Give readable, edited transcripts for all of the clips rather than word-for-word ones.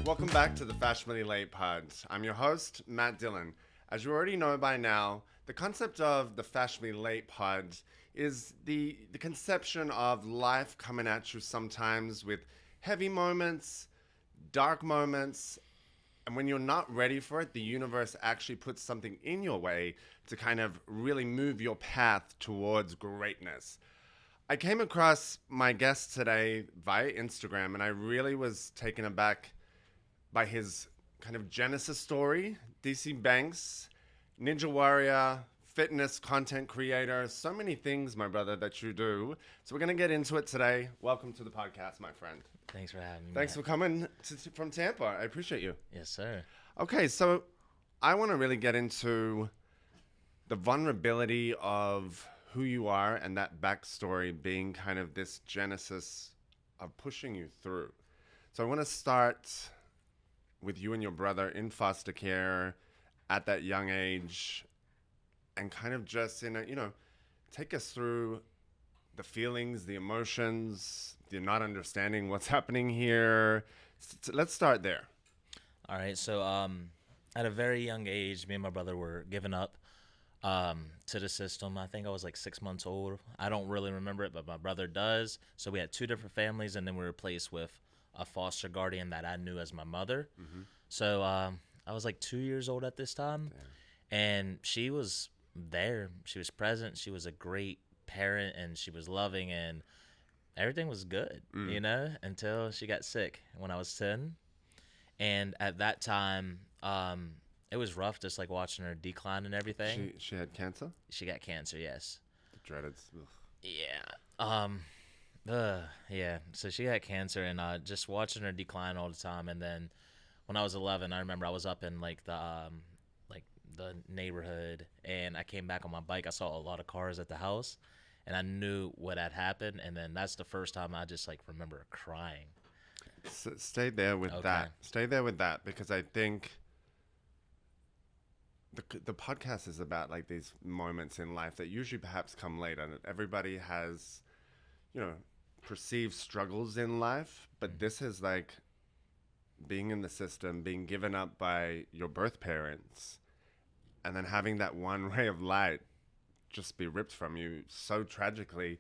Welcome back to the Fashionably Late Pod. I'm your host, Matt Dillon. As you already know by now, the concept of the Fashionably Late Pod is the conception of life coming at you sometimes with heavy moments, dark moments, and when you're not ready for it, the universe actually puts something in your way to kind of really move your path towards greatness. I came across my guest today via Instagram, and I really was taken aback by his kind of genesis story. DC Banks, Ninja Warrior, fitness content creator, so many things, my brother, that you do. So we're going to get into it today. Welcome to the podcast, my friend. Thanks for having me. Thanks for coming from Tampa. I appreciate you. Yes, sir. Okay, so I want to really get into the vulnerability of who you are and that backstory being kind of this genesis of pushing you through. So I want to start with you and your brother in foster care at that young age and kind of just, take us through the feelings, the emotions, the not understanding what's happening here. Let's start there. All right. So at a very young age, me and my brother were given up to the system. I think I was like 6 months old. I don't really remember it, but my brother does. So we had two different families, and then we were placed with a foster guardian that I knew as my mother. Mm-hmm. So I was like 2 years old at this time. Damn. And she was there. She was present. She was a great parent, and she was loving, and everything was good, until she got sick when I was 10. And at that time, it was rough just like watching her decline and everything. She had cancer? She got cancer, yes. The dreaded. Yeah. Yeah. So she had cancer, and just watching her decline all the time. And then when I was 11, I remember I was up in like the neighborhood, and I came back on my bike. I saw a lot of cars at the house, and I knew what had happened. And then that's the first time I just like remember crying. So stay there with that. Stay there with that, because I think the podcast is about like these moments in life that usually perhaps come later. And everybody has, perceived struggles in life, but this is like being in the system, being given up by your birth parents, and then having that one ray of light just be ripped from you so tragically.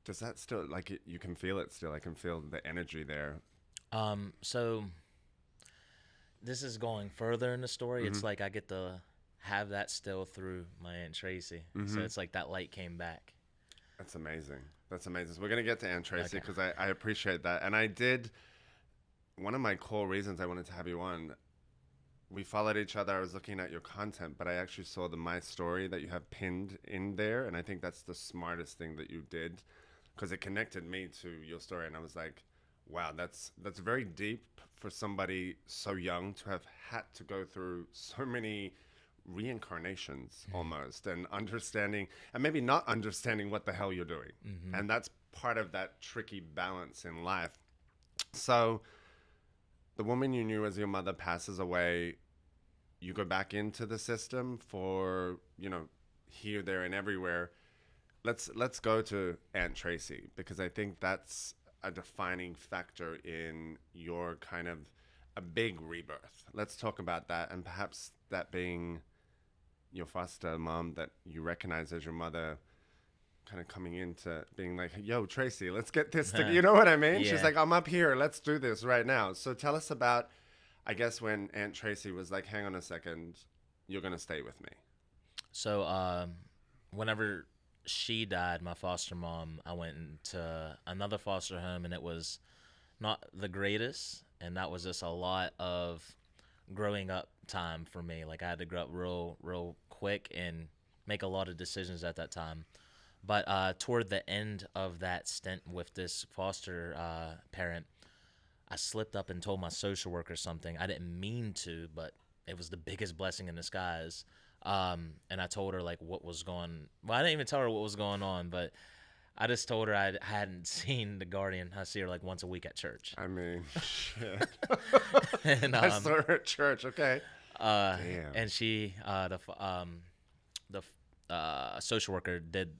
Does that still, like, you can feel it still? I can feel the energy there. So this is going further in the story. Mm-hmm. It's like I get to have that still through my Aunt Tracy. Mm-hmm. So it's like that light came back. That's amazing. That's amazing. So we're going to get to Aunt Tracy because I appreciate that. And I did, one of my core reasons I wanted to have you on, we followed each other. I was looking at your content, but I actually saw the My Story that you have pinned in there. And I think that's the smartest thing that you did, because it connected me to your story. And I was like, wow, that's very deep for somebody so young to have had to go through so many reincarnations almost, and understanding, and maybe not understanding what the hell you're doing. Mm-hmm. And that's part of that tricky balance in life. So the woman you knew as your mother passes away. You go back into the system for, here, there, and everywhere. Let's go to Aunt Tracy, because I think that's a defining factor in your kind of a big rebirth. Let's talk about that, and perhaps that being your foster mom that you recognize as your mother kind of coming into being like, yo, Tracy, let's get this together. You know what I mean? Yeah. She's like, I'm up here. Let's do this right now. So tell us about, I guess, when Aunt Tracy was like, hang on a second, you're going to stay with me. So whenever she died, my foster mom, I went into another foster home, and it was not the greatest. And that was just a lot of growing up time for me. Like, I had to grow up real quick and make a lot of decisions at that time. But toward the end of that stint with this foster parent, I slipped up and told my social worker something. I didn't mean to, but it was the biggest blessing in disguise. And I told her like what was going. Well, I didn't even tell her what was going on, but I just told her I hadn't seen the guardian. I see her like once a week at church. I mean, shit. And, I saw her at church. Okay. Damn. And she, the social worker did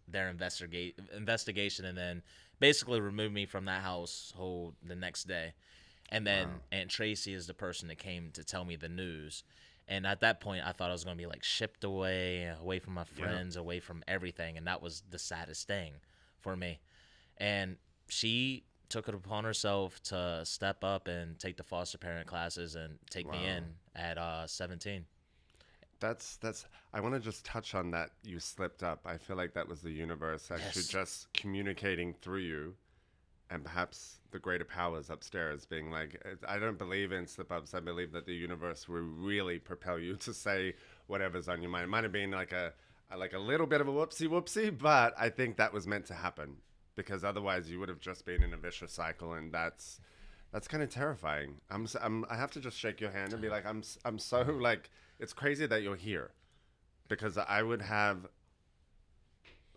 their investigation, and then basically removed me from that household the next day. And then Aunt Tracy is the person that came to tell me the news. And at that point, I thought I was going to be like shipped away from my friends, away from everything. And that was the saddest thing for me. And she took it upon herself to step up and take the foster parent classes and take me in at 17. That's I want to just touch on that. You slipped up. I feel like that was the universe actually just communicating through you, and perhaps the greater powers upstairs being like, I don't believe in slip-ups. I believe that the universe will really propel you to say whatever's on your mind. It might have been like a little bit of a whoopsie, but I think that was meant to happen, because otherwise you would have just been in a vicious cycle, and that's kind of terrifying. I have to just shake your hand and be like, I'm so like, it's crazy that you're here, because I would have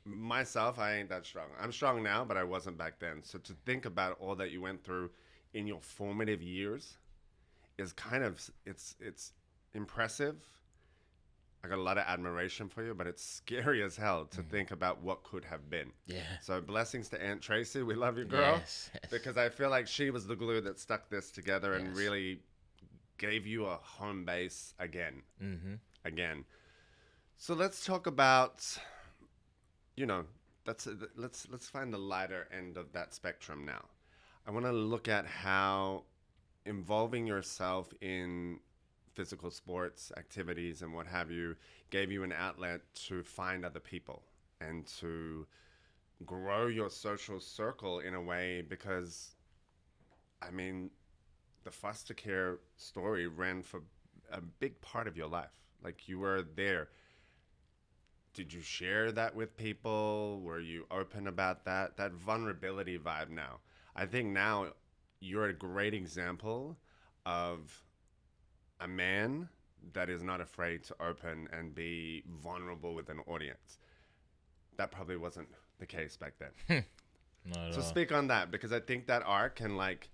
myself, I ain't that strong. I'm strong now, but I wasn't back then. So to think about all that you went through in your formative years is kind of, it's impressive. I got a lot of admiration for you, but it's scary as hell to think about what could have been. Yeah. So blessings to Aunt Tracy. We love you, girl. Yes. Because I feel like she was the glue that stuck this together and really gave you a home base again. Again. So let's talk about, let's find the lighter end of that spectrum now. I want to look at how involving yourself in physical sports activities and what have you gave you an outlet to find other people and to grow your social circle in a way, because I mean, the foster care story ran for a big part of your life. Like, you were there. Did you share that with people? Were you open about that vulnerability vibe? Now I think now you're a great example of a man that is not afraid to open and be vulnerable with an audience. That probably wasn't the case back then. Not at all. Speak on that, because I think that arc and like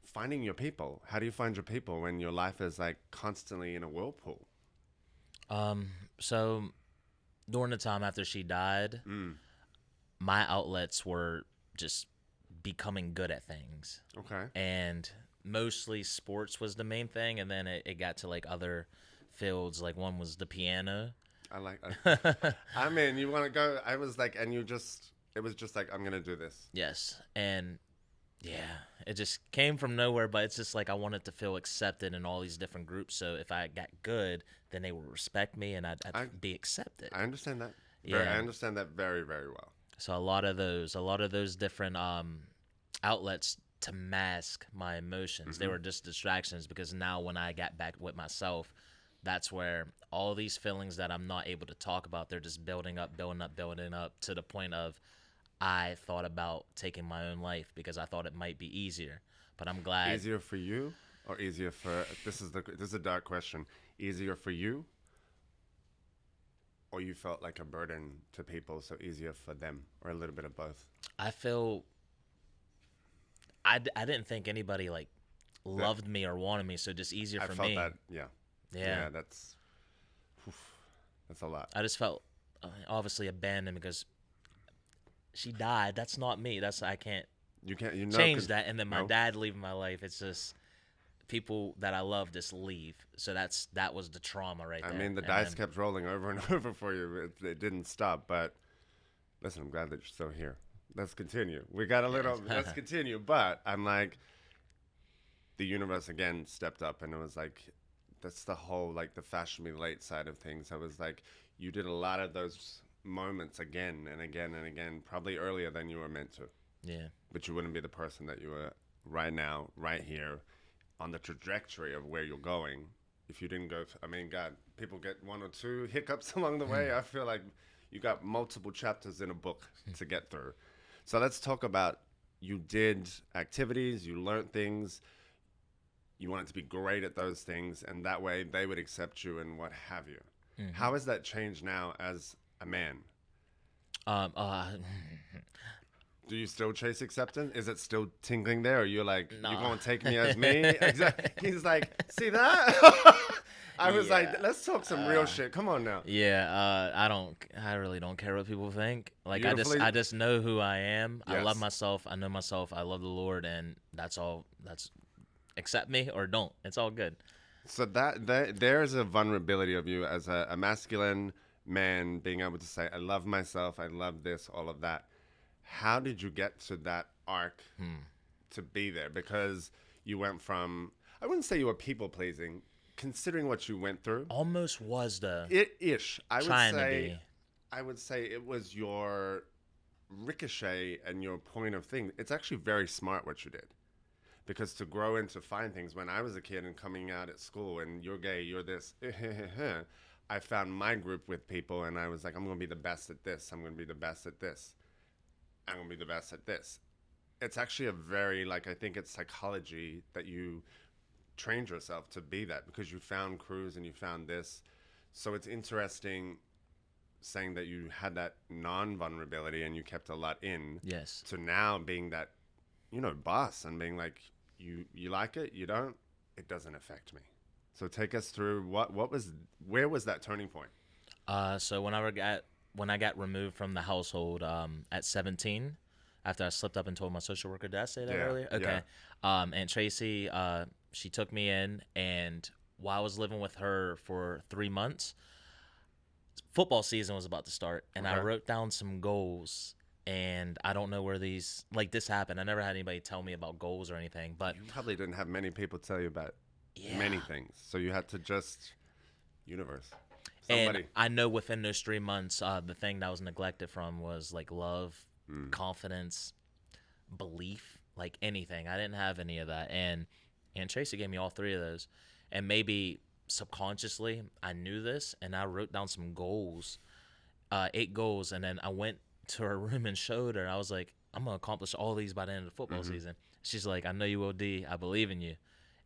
finding your people. How do you find your people when your life is like constantly in a whirlpool? So during the time after she died, my outlets were just becoming good at things. Okay. And mostly sports was the main thing, and then it got to like other fields. Like, one was the piano. I mean, you want to go? I was like, and it was just like, I'm gonna do this. Yes, and it just came from nowhere. But it's just like I wanted to feel accepted in all these different groups. So if I got good, then they would respect me, and I'd be accepted. I understand that. I understand that very, very well. So a lot of those different outlets to mask my emotions. They were just distractions, because now when I got back with myself, that's where all these feelings that I'm not able to talk about, they're just building up to the point of I thought about taking my own life, because I thought it might be easier. But I'm glad. Easier for you, or easier for, this is a dark question. Easier for you, or you felt like a burden to people, so easier for them, or a little bit of both? I feel I didn't think anybody like loved me or wanted me, so just easier for me. I felt that, yeah. That's a lot. I just felt obviously abandoned, because she died. That's not me. I can't change that. And then my dad leaving my life, it's just people that I love just leave. So that was the trauma right there. I mean, the dice kept rolling over and over for you. It didn't stop. But listen, I'm glad that you're still here. Let's continue. We got a little, let's continue. But I'm like, the universe again stepped up, and it was like, that's the whole, like, the fashion me late side of things. I was like, you did a lot of those moments again and again and again, probably earlier than you were meant to. Yeah. But you wouldn't be the person that you were right now, right here, on the trajectory of where you're going, if you didn't go, I mean, God, people get one or two hiccups along the way. I feel like you got multiple chapters in a book to get through. So let's talk about, you did activities, you learned things, you wanted to be great at those things, and that way they would accept you and what have you. How has that changed now as a man? Do you still chase acceptance? Is it still tingling there? Or you're like, no. You're going to take me as me? Exactly. He's like, see that? I was Yeah. like, let's talk some real shit. Come on now. Yeah, I really don't care what people think. Like Beautifully- I just know who I am. I love Yes. myself. I know myself. I love the Lord, and that's all. That's accept me or don't. It's all good. So there's a vulnerability of you as a masculine man being able to say, I love myself, I love this, all of that. How did you get to that arc to be there? Because you went from, I wouldn't say you were people pleasing, considering what you went through. Almost was the Ish. trying to be. I would say it was your ricochet and your point of thing. It's actually very smart what you did. Because to grow and to find things, when I was a kid and coming out at school and you're gay, you're this, I found my group with people and I was like, I'm going to be the best at this. I'm going to be the best at this. I'm going to be the best at this. It's actually a very, like, I think it's psychology that you trained yourself to be that because you found crews and you found this. So it's interesting saying that you had that non-vulnerability and you kept a lot in. Yes. To now being that, boss and being like, you like it, you don't, it doesn't affect me. So take us through where was that turning point? So when I got removed from the household at 17, after I slipped up and told my social worker, did I say that earlier? Okay. Yeah. Aunt Tracy, she took me in, and while I was living with her for 3 months, football season was about to start, and I wrote down some goals. And I don't know where this happened. I never had anybody tell me about goals or anything, but You probably didn't have many people tell you about many things. So you had to just universe. Somebody. And I know within those 3 months, the thing that I was neglected from was like love, confidence, belief, like anything. I didn't have any of that. And Tracy gave me all three of those. And maybe subconsciously I knew this, and I wrote down some goals, 8 goals, and then I went to her room and showed her. I was like, I'm gonna accomplish all these by the end of the football season. She's like, I know you will, D. I believe in you.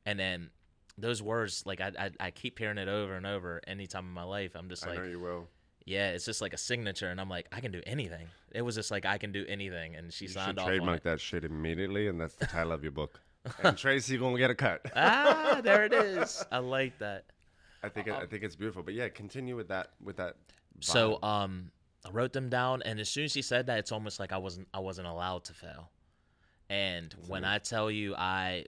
And then those words, like I keep hearing it over and over anytime in my life. I'm just like, I know you will. yeah, it's just like a signature, and I'm like, I can do anything. It was just like, I can do anything, and she signed off on it. Trademark that shit immediately, and that's the title of your book. And Tracy gonna get a cut. There it is. I like that. I think it's beautiful. But yeah, continue with that vibe. So I wrote them down, and as soon as she said that, it's almost like I wasn't allowed to fail. And when I tell you, I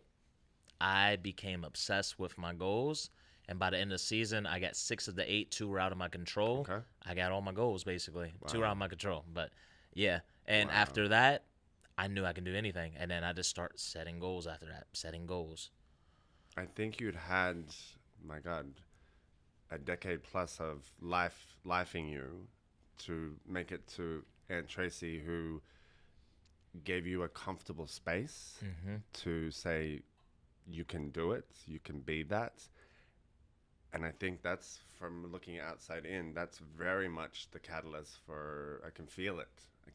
became obsessed with my goals, and by the end of the season, I got 6 of the 8. 2 were out of my control. Okay. I got all my goals basically. Wow. 2 were out of my control, but yeah. And after that, I knew I could do anything, and then I just start setting goals after that. Setting goals. I think you'd had, my God, a decade plus of lifing you to make it to Aunt Tracy, who gave you a comfortable space to say, you can do it, you can be that. And I think that's, from looking outside in, that's very much the catalyst for, I can feel it. I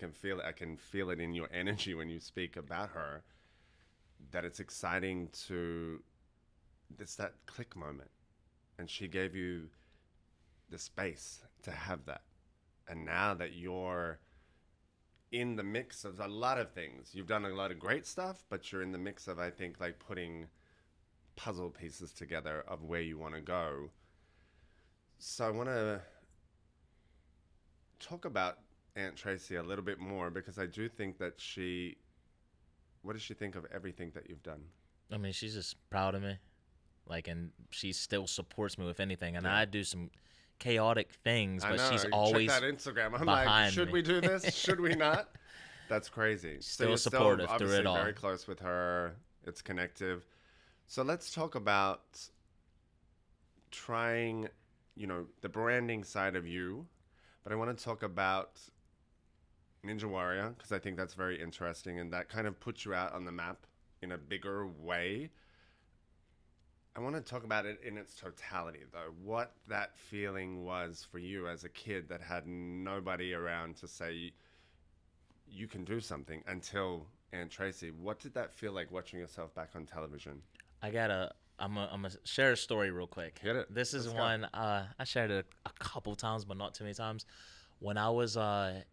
can feel it in your energy when you speak about her, that it's exciting it's that click moment. And she gave you the space to have that. And now that you're in the mix of a lot of things, you've done a lot of great stuff, but you're in the mix of, I think, like putting puzzle pieces together of where you want to go. So I want to talk about Aunt Tracy a little bit more, because I do think that what does she think of everything that you've done? I mean, she's just proud of me. Like, and she still supports me with anything. And I do some chaotic things, but she's always check that Instagram. I'm behind like, should me. we do this? Should we not? That's crazy. Still you're supportive through obviously it all. very close with her. It's connective. So let's talk about trying, the branding side of you. But I want to talk about Ninja Warrior, because I think that's very interesting, and that kind of puts you out on the map in a bigger way. I want to talk about it in its totality, though. What that feeling was for you as a kid that had nobody around to say you can do something until Aunt Tracy. What did that feel like watching yourself back on television? I'm gonna share a story real quick. Hit it. This is one I shared it a couple times, but not too many times. When I was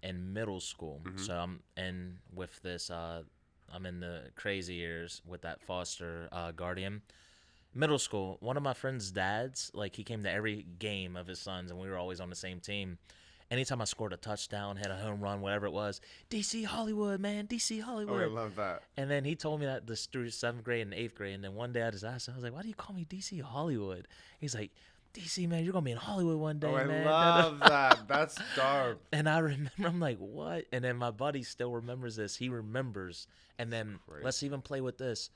in middle school, so I'm in with this. I'm in the crazy years with that foster guardian. middle school. One of my friend's dads, like he came to every game of his sons, and we were always on the same team. Anytime I scored a touchdown, hit a home run, whatever it was, DC Hollywood, man, DC Oh, I Hollywood. love that. And then he told me that this through 7th grade and 8th grade. And then one day I just asked him, I was like, why do you call me DC Hollywood? He's like, DC, man, you're going to be in Hollywood one day, Oh, I man. love that. That's dope. And I remember, I'm like, what? And then my buddy still remembers this. He remembers. And then let's even play with this.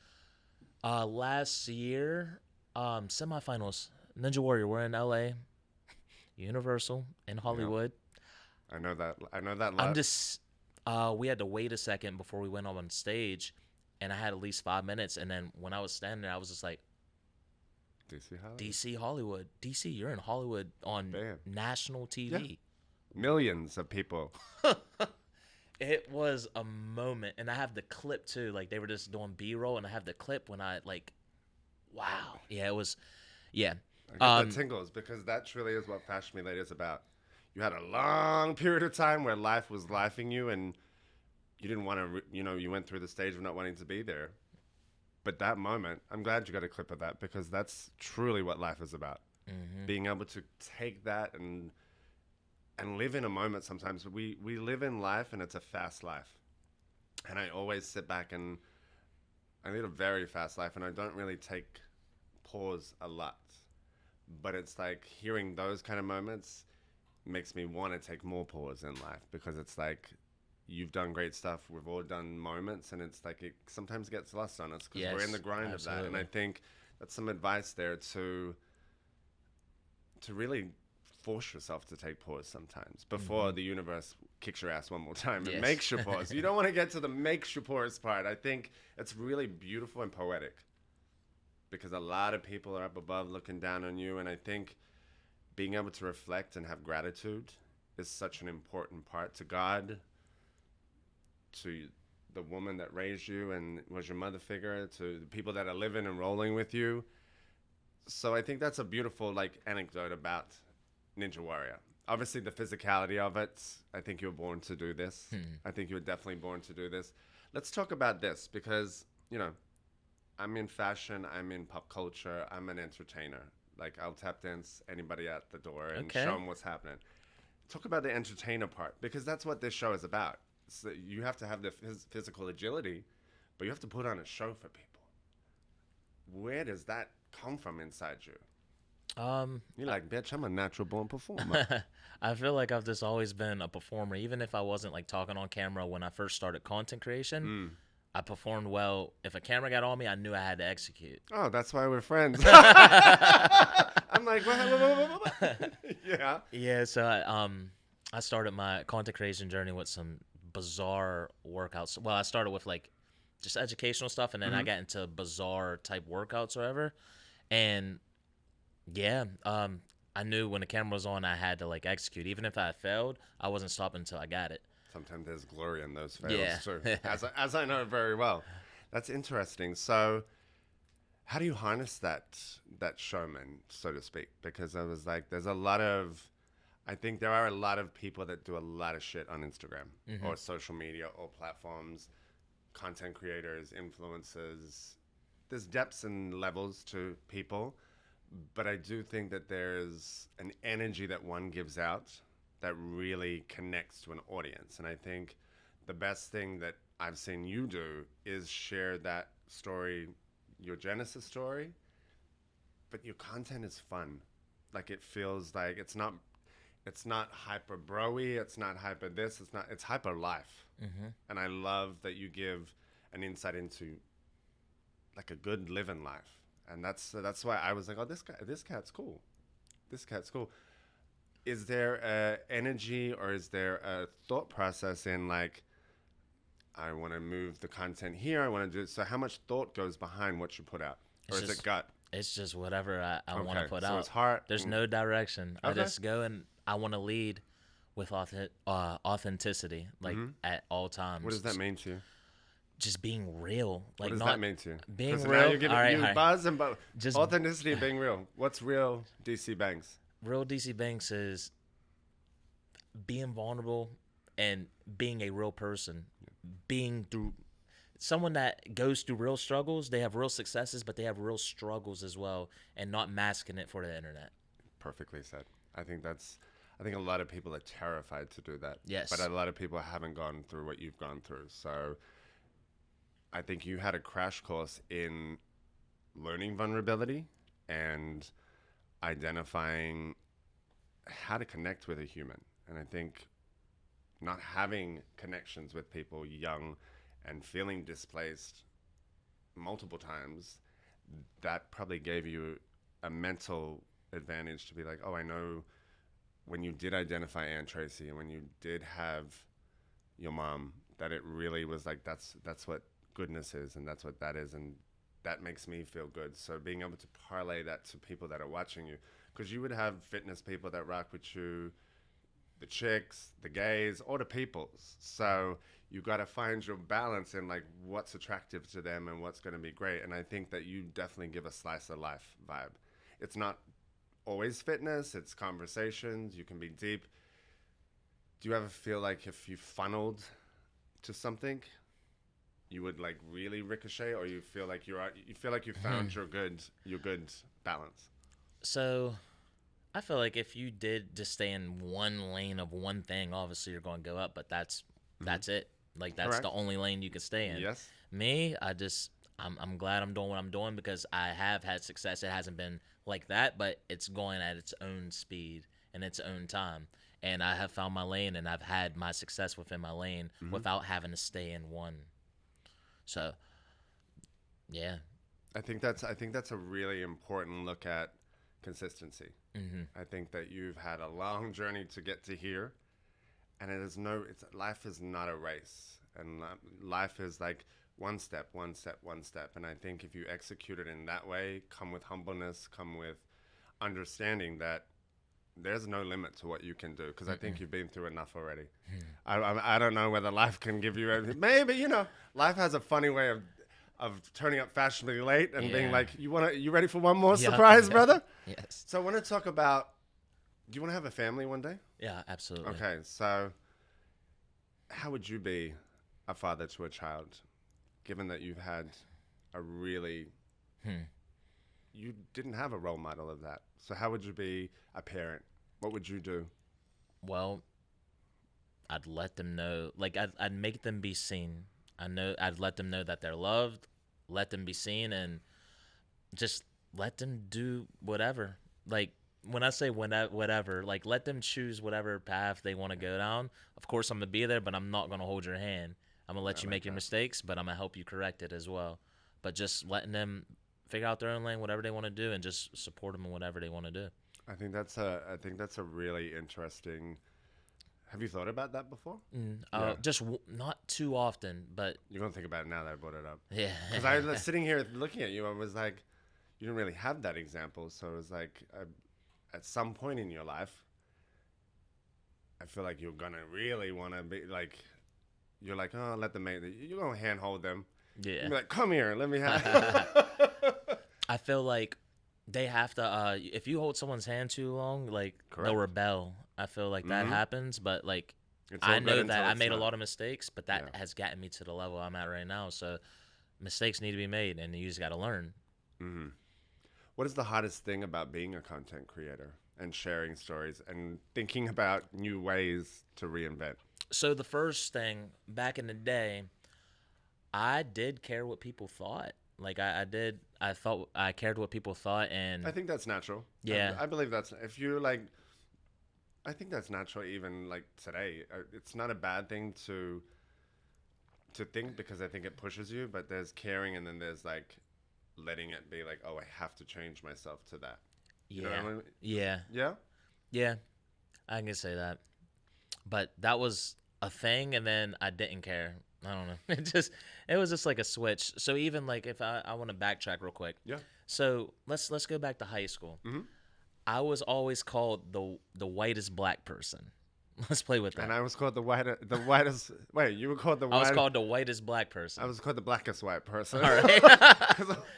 Last year, semifinals, Ninja Warrior, we're in LA, Universal in Hollywood. I know that. I know that. I'm just, we had to wait a second before we went on stage, and I had at least 5 minutes. And then when I was standing there, I was just like, DC Hollywood. DC, you're in Hollywood on national TV. Yeah. Millions of people. It was a moment, and I have the clip too. Like they were just doing B-roll, and I have the clip when I like, wow. Yeah, it was, yeah. I get the tingles because that truly is what Fashion Me Lady is about. You had a long period of time where life was lifing you, and you didn't want to, you went through the stage of not wanting to be there. But that moment, I'm glad you got a clip of that because that's truly what life is about. Mm-hmm. Being able to take that and live in a moment sometimes. We live in life and it's a fast life. And I always sit back and I lead a very fast life and I don't really take pause a lot. But it's like hearing those kind of moments makes me want to take more pause in life because it's like you've done great stuff. We've all done moments and it's like it sometimes gets lost on us because we're in the grind of that. And I think that's some advice there to really force yourself to take pause sometimes before the universe kicks your ass one more time and makes you pause. You don't want to get to the makes you pause part. I think it's really beautiful and poetic because a lot of people are up above looking down on you. And I think being able to reflect and have gratitude is such an important part to God, to the woman that raised you and was your mother figure, to the people that are living and rolling with you. So I think that's a beautiful anecdote about Ninja Warrior. Obviously the physicality of it, I think you were born to do this. I think you were definitely born to do this. Let's talk about this because, I'm in fashion, I'm in pop culture, I'm an entertainer. I'll tap dance anybody at the door and show them what's happening. Talk about the entertainer part because that's what this show is about. So you have to have the physical agility, but you have to put on a show for people. Where does that come from inside you? You're like, bitch, I'm a natural born performer. I feel like I've just always been a performer. Even if I wasn't talking on camera when I first started content creation, I performed well. If a camera got on me, I knew I had to execute. Oh, that's why we're friends. I'm like, what? Yeah. Yeah, so I started my content creation journey with some bizarre workouts. Well, I started with just educational stuff, and then I got into bizarre type workouts or whatever. And yeah, I knew when the camera was on, I had to execute. Even if I failed, I wasn't stopping until I got it. Sometimes there's glory in those fails too, as I know very well. That's interesting. So, how do you harness that showman, so to speak? Because I was like, I think there are a lot of people that do a lot of shit on Instagram or social media or platforms, content creators, influencers. There's depths and levels to people, but I do think that there's an energy that one gives out that really connects to an audience. And I think the best thing that I've seen you do is share that story, your Genesis story, but your content is fun. It feels like it's not hyper bro-y, it's not hyper this, it's hyper life. And I love that you give an insight into a good living life. And that's why I was like, oh, this cat's cool. This cat's cool. Is there energy or is there a thought process in I want to move the content here, I want to do it. So how much thought goes behind what you put out? Or is it gut? It's just whatever I want to put out. So it's heart. There's no direction. I just go and I want to lead with authenticity, at all times. What does that mean to you? Just being real. What does that mean to you? Being real. Now you're giving you buzz and just authenticity and being real. What's real DC Banks? Real DC Banks is being vulnerable and being a real person. Being through someone that goes through real struggles, they have real successes, but they have real struggles as well, and not masking it for the internet. Perfectly said. I think a lot of people are terrified to do that. Yes. But a lot of people haven't gone through what you've gone through. So I think you had a crash course in learning vulnerability and identifying how to connect with a human. And I think not having connections with people young and feeling displaced multiple times, that probably gave you a mental advantage to be like, oh, I know when you did identify Aunt Tracy and when you did have your mom, that it really was like, that's what goodness is, and that's what that is, and that makes me feel good. So being able to parlay that to people that are watching you, because you would have fitness people that rock with you, the chicks, the gays, or the peoples. So you got to find your balance in like what's attractive to them and what's going to be great. And I think that you definitely give a slice of life vibe. It's not always fitness, it's conversations, you can be deep. Do you ever feel like if you funneled to something, you would like really ricochet, or you feel like you found your good balance? So I feel like if you did just stay in one lane of one thing, obviously you're going to go up, but that's it. Like that's Correct. the only lane you can stay in. Yes. Me, I'm glad I'm doing what I'm doing because I have had success. It hasn't been like that, but it's going at its own speed and its own time. And I have found my lane, and I've had my success within my lane without having to stay in one. So, yeah. I think that's a really important look at consistency. I think that you've had a long journey to get to here, and life is not a race, and life is like one step, one step, one step. And I think if you execute it in that way, come with humbleness, come with understanding that there's no limit to what you can do, because I think you've been through enough already. I don't know whether life can give you everything. Maybe, life has a funny way of turning up fashionably late and being like, you ready for one more surprise, brother? Yes. So I want to talk about, do you want to have a family one day? Yeah, absolutely. Okay, so how would you be a father to a child, given that you've had a really, you didn't have a role model of that. So how would you be a parent? What would you do? Well, I'd let them know, like I'd make them be seen. I'd let them know that they're loved, let them be seen, and just let them do whatever. Like when I say whatever, like let them choose whatever path they want to go down. Of course, I'm gonna be there, but I'm not gonna hold your hand. I'm gonna let you make your mistakes, but I'm gonna help you correct it as well. But just letting them figure out their own lane, whatever they want to do, and just support them in whatever they want to do. I think that's a really interesting. Have you thought about that before? Just not too often, but You're gonna think about it now that I brought it up. yeah. Because I was sitting here looking at you, I was like, you didn't really have that example. So it was like, at some point in your life, I feel like you're gonna really want to be like, you're like, oh, let them make it. You're gonna handhold them. Yeah. You're like, come here, let me have. I feel like they have to. If you hold someone's hand too long, like Correct. they'll rebel. I feel like that happens, but like It's all I good know until that I it's made a not. lot of mistakes, but that has gotten me to the level I'm at right now. So mistakes need to be made, and you just got to learn. What is the hardest thing about being a content creator and sharing stories and thinking about new ways to reinvent? So the first thing back in the day, I did care what people thought. Like I did. I thought I cared what people thought, and I think that's natural. Yeah. I believe that's, if you like, I think that's natural even like today. It's not a bad thing to think, because I think it pushes you, but there's caring and then there's like letting it be like, oh, I have to change myself to that. You know what I mean? Yeah. Yeah? I can say that. But that was a thing, and then I didn't care. I don't know. It was just like a switch. So even like if I want to backtrack real quick. Yeah. So let's go back to high school. I was always called the whitest black person. Let's play with that. And I was called the whitest, wait, you were called the I was whitest? called the whitest black person. I was called the blackest white person. All right.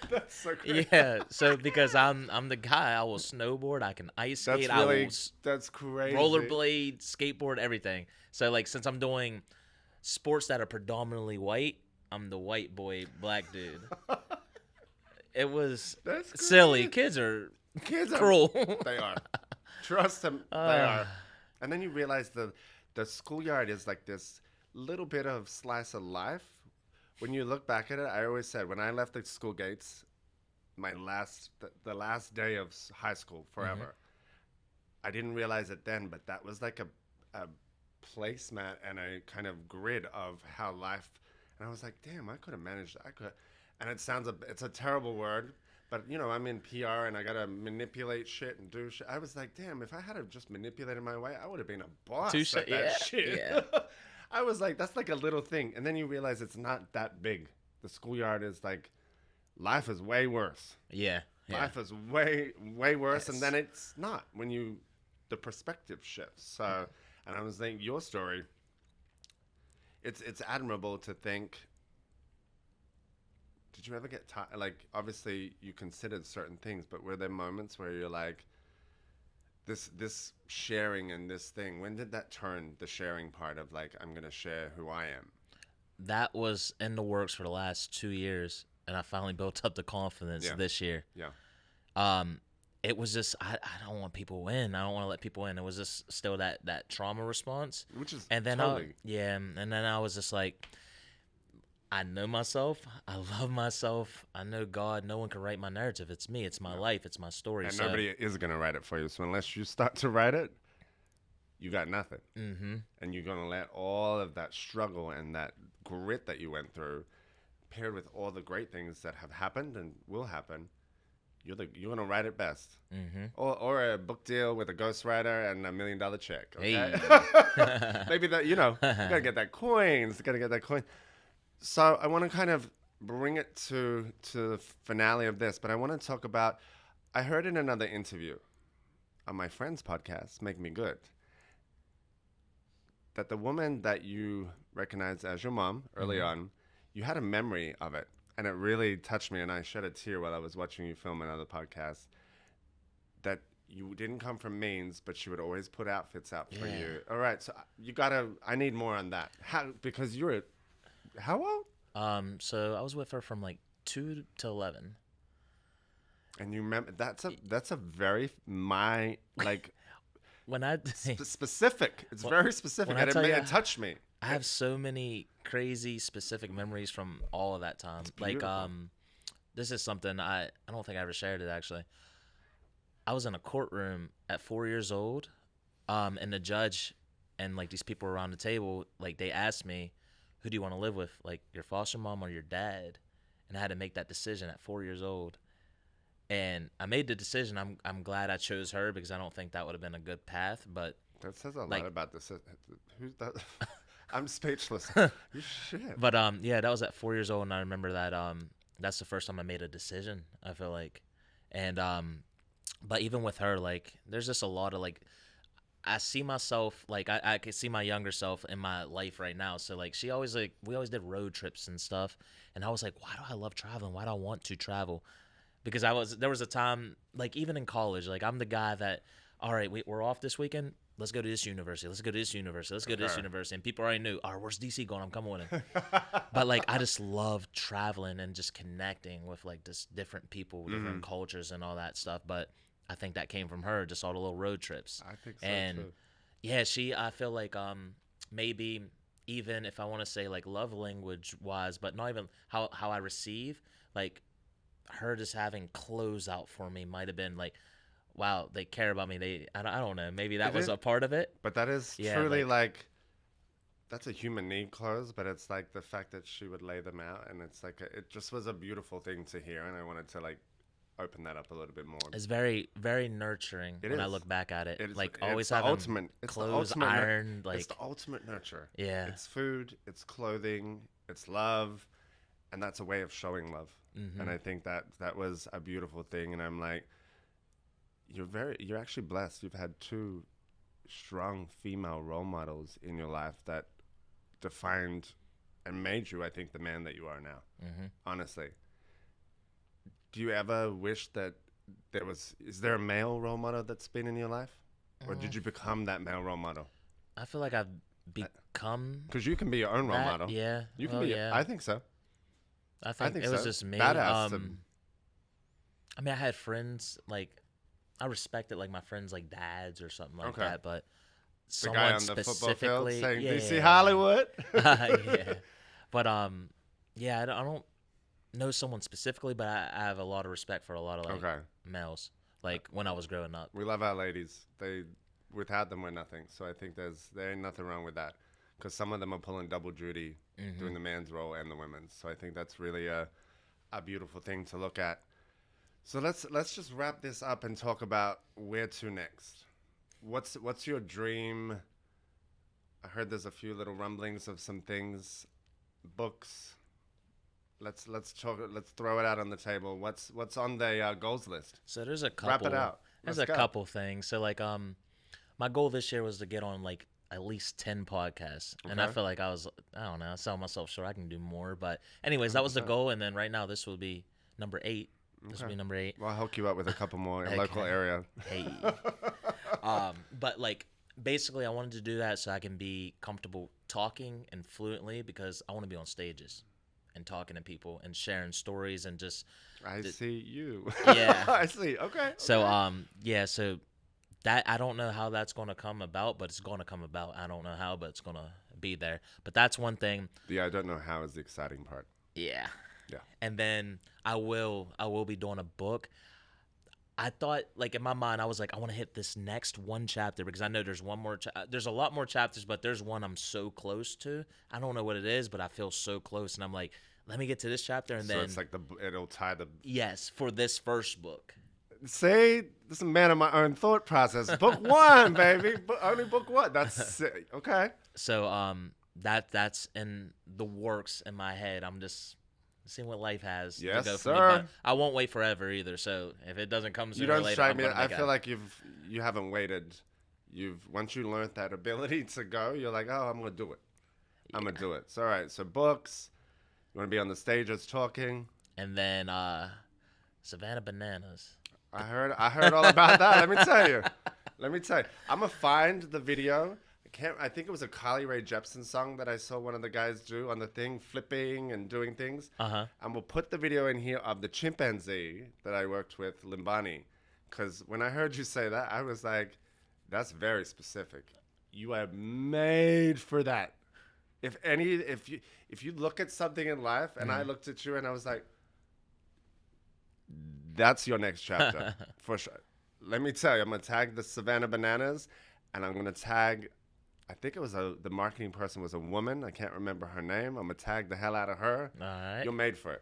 That's so crazy. Yeah. So because I'm the guy, I will snowboard, I can ice skate, That's crazy. rollerblade, skateboard, everything. So like since I'm doing sports that are predominantly white, I'm the white boy, black dude. It was That's silly. great. Kids are Kids cruel. They are. Trust them, they are. And then you realize the schoolyard is like this little bit of slice of life. When you look back at it, I always said when I left the school gates, the last day of high school forever. I didn't realize it then, but that was like a placemat and a kind of grid of how life. And I was like, damn, I could have managed. I could. And it's a terrible word, but you know, I'm in PR and I gotta manipulate shit and do shit. I was like, damn, if I had just manipulated my way, I would have been a boss at that shit. Yeah. I was like, that's like a little thing, and then you realize it's not that big. The schoolyard is like, life is way worse. Yeah. Life is way worse, and then it's not when the perspective shifts. So, and I was thinking your story. It's admirable to think. Did you ever get tired? Like, obviously, you considered certain things, but were there moments where you're like, this sharing and this thing, when did that turn, the sharing part of like, I'm going to share who I am? That was in the works for the last 2 years, and I finally built up the confidence this year. Yeah. It was just, I don't want people in. I don't want to let people in. It was just still that trauma response. Which is and then totally. and then I was just like, I know myself. I love myself. I know God. No one can write my narrative. It's me. It's my life. It's my story. And nobody is going to write it for you. So unless you start to write it, you got nothing. Mm-hmm. And you're going to let all of that struggle and that grit that you went through, paired with all the great things that have happened and will happen, you're going to write it best. Mm-hmm. Or a book deal with a ghostwriter and $1 million check. Okay? Hey. Maybe that, you got to get that coins. Got to get that coin. So I want to kind of bring it to the finale of this, but I want to talk about, I heard in another interview on my friend's podcast, Make Me Good, that the woman that you recognized as your mom early on, you had a memory of it. And it really touched me, and I shed a tear while I was watching you film another podcast, that you didn't come from Maine's, but she would always put outfits out for you. All right, so I need more on that. Because how old? So I was with her from like 2 to 11. And you remember, that's a very, when I specific. It's very specific, and it touched me. I have so many crazy specific memories from all of that time. Like, this is something I don't think I ever shared it, actually. I was in a courtroom at 4 years old, and the judge and like these people around the table, like they asked me, who do you want to live with, like your foster mom or your dad? And I had to make that decision at 4 years old. And I made the decision. I'm glad I chose her, because I don't think that would have been a good path. But that says a lot about this. Who's that? I'm speechless. Shit. But that was at 4 years old, and I remember that that's the first time I made a decision, I feel like. And but even with her, like, there's just a lot of like, I see myself, like, I can see my younger self in my life right now. So like, we always did road trips and stuff, and I was like, why do I love traveling? Why do I want to travel? Because there was a time, like, even in college, like, I'm the guy that, all right, we're off this weekend. Let's go to this university. Let's go to this university. Let's go to this university. And people already knew, all right, where's DC going? I'm coming with him. But, like, I just love traveling and just connecting with, like, just different people, different cultures and all that stuff. But I think that came from her, just all the little road trips. I think so, and, too. Yeah, I feel like maybe even if I want to say, like, love language-wise, but not even how I receive, like, her just having clothes out for me might have been, like, wow, they care about me. I don't know. Maybe that was a part of it. But that is truly like that's a human need, clothes. But it's like the fact that she would lay them out, and it's like it just was a beautiful thing to hear, and I wanted to like open that up a little bit more. It's very, very nurturing I look back at it. Like always having clothes ironed. Like it's the ultimate nurture. Yeah, it's food, it's clothing, it's love, and that's a way of showing love. And I think that was a beautiful thing, and I'm like, you're actually blessed. You've had 2 strong female role models in your life that defined and made you, I think, the man that you are now. Honestly, do you ever wish that is there a male role model that's been in your life, or did you become that male role model? I feel like I've become, because you can be your own role model. Yeah, you can be. Yeah. I think so. I I think think it was so. just me. Badass. I mean, I had friends like I respected like my friends like dads or something like Okay. that, but The guy someone on the football field specifically, saying, "Do you see yeah, Hollywood?" yeah. But yeah, I don't know someone specifically, but I have a lot of respect for a lot of like Okay. males. Like when I was growing up. We love our ladies. Without them, we're nothing. So I think there ain't nothing wrong with that, because some of them are pulling double duty, doing the man's role and the women's. So I think that's really a beautiful thing to look at. So let's just wrap this up and talk about where to next. What's your dream? I heard there's a few little rumblings of some things, books. Let's talk. Let's throw it out on the table. What's on the goals list? So there's a Wrap couple. it out. There's Let's a go. couple things. So like my goal this year was to get on like at least 10 podcasts. And I Okay. feel like I don't know, I sell myself short. I can do more. But anyways, that was the 100%. goal. And then right now this will be number 8. This will Okay. be number 8. Well, I'll hook you up with a couple more in Okay. local area. Hey. But like basically I wanted to do that so I can be comfortable talking and fluently because I want to be on stages and talking to people and sharing stories and just I see you. Yeah. I see. Okay. so okay. yeah, so that I don't know how that's going to come about, but it's going to come about. I don't know how, but it's going to be there. But that's one thing. Yeah, I don't know how is the exciting part. Yeah. Yeah. And then I will be doing a book. I thought, like, in my mind, I was like, I want to hit this next one chapter because I know there's one more. There's a lot more chapters, but there's one I'm so close to. I don't know what it is, but I feel so close, and I'm like, let me get to this chapter, and So then it's like it'll tie the. yes, for this first book. Say, this is a man of my own thought process. Book 1, baby. Only book 1. That's sick. Okay. So that's in the works in my head. I'm just seeing what life has Yes, to go for sir. me. But I won't wait forever either. So if it doesn't come sooner You or don't later, strike I'm me. gonna I make feel it. like you haven't waited. Once you learned that ability to go, you're like, oh, I'm gonna do it. I'm gonna do it. So all right. So books. You want to be on the stages talking. And then Savannah Bananas. I heard all about that. Let me tell you. I'm gonna find the video. I think it was a Carly Rae Jepsen song that I saw one of the guys do on the thing, flipping and doing things. And we'll put the video in here of the chimpanzee that I worked with, Limbani. Because when I heard you say that, I was like, that's very specific. You are made for that. If you look at something in life, and I looked at you and I was like, that's your next chapter for sure. Let me tell you, I'm gonna tag the Savannah Bananas, and I'm gonna tag. I think it was the marketing person was a woman. I can't remember her name. I'm gonna tag the hell out of her. All right. You're made for it.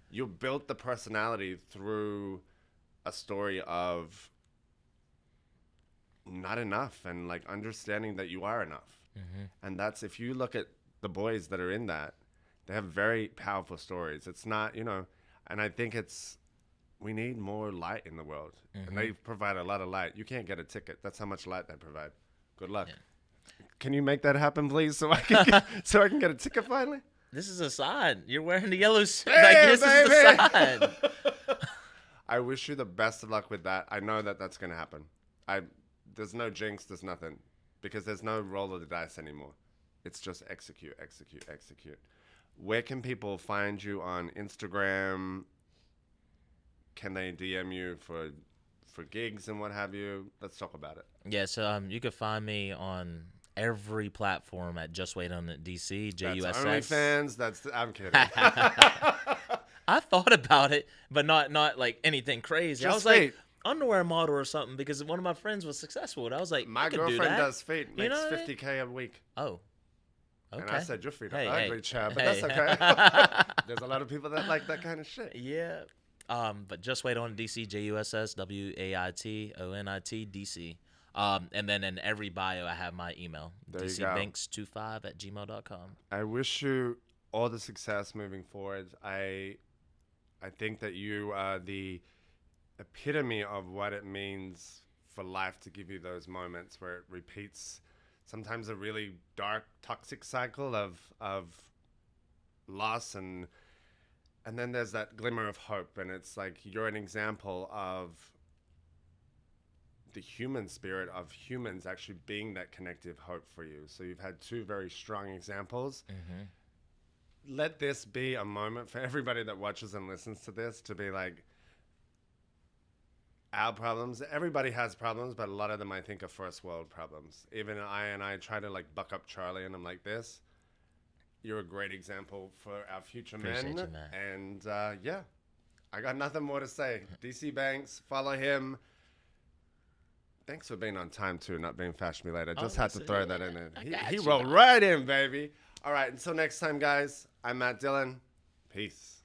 You built the personality through a story of not enough and like understanding that you are enough. And that's, if you look at the boys that are in that, they have very powerful stories. It's not, and I think we need more light in the world. And they provide a lot of light. You can't get a ticket. That's how much light they provide. Good luck. Yeah. Can you make that happen, please, so I can get a ticket finally? This is a sign. You're wearing the yellow suit. Hey, Like, this is baby! the sign. I wish you the best of luck with that. I know that that's going to happen. There's no jinx, there's nothing, because there's no roll of the dice anymore. It's just execute, execute, execute. Where can people find you on Instagram? Can they DM you for gigs and what have you? Let's talk about it. Yeah, so you can find me on every platform at Just Wait on It DC, JUSS. That's OnlyFans. I'm kidding. I thought about it, but not like anything crazy. I was Just feet. like underwear model or something because one of my friends was successful. And I was like, My I could girlfriend do that. does feet, You makes know what I mean? $50K a week. Oh, okay. And I said, your feet are Hey, ugly, hey, child, but hey. that's okay. There's a lot of people that like that kind of shit. Yeah. But Just Wait on DC, JUSS, WAITONIT, DC. And then in every bio, I have my email, There you go. dcbanks25@gmail.com. I wish you all the success moving forward. I think that you are the epitome of what it means for life to give you those moments where it repeats sometimes a really dark, toxic cycle of loss, and then there's that glimmer of hope, and it's like you're an example of the human spirit of humans actually being that connective hope for you. So you've had two very strong examples. let this be a moment for everybody that watches and listens to this to be like, our problems, everybody has problems, but a lot of them I think are first world problems. Even I try to like buck up Charlie, and I'm like, this, you're a great example for our future Appreciate men. you, man. And yeah, I got nothing more to say. DC Banks, follow him. Thanks for being on time too, not being Fash Me Later. Just had to throw that in there. He rolled right in, baby. All right, until next time, guys. I'm Matt Dillon. Peace.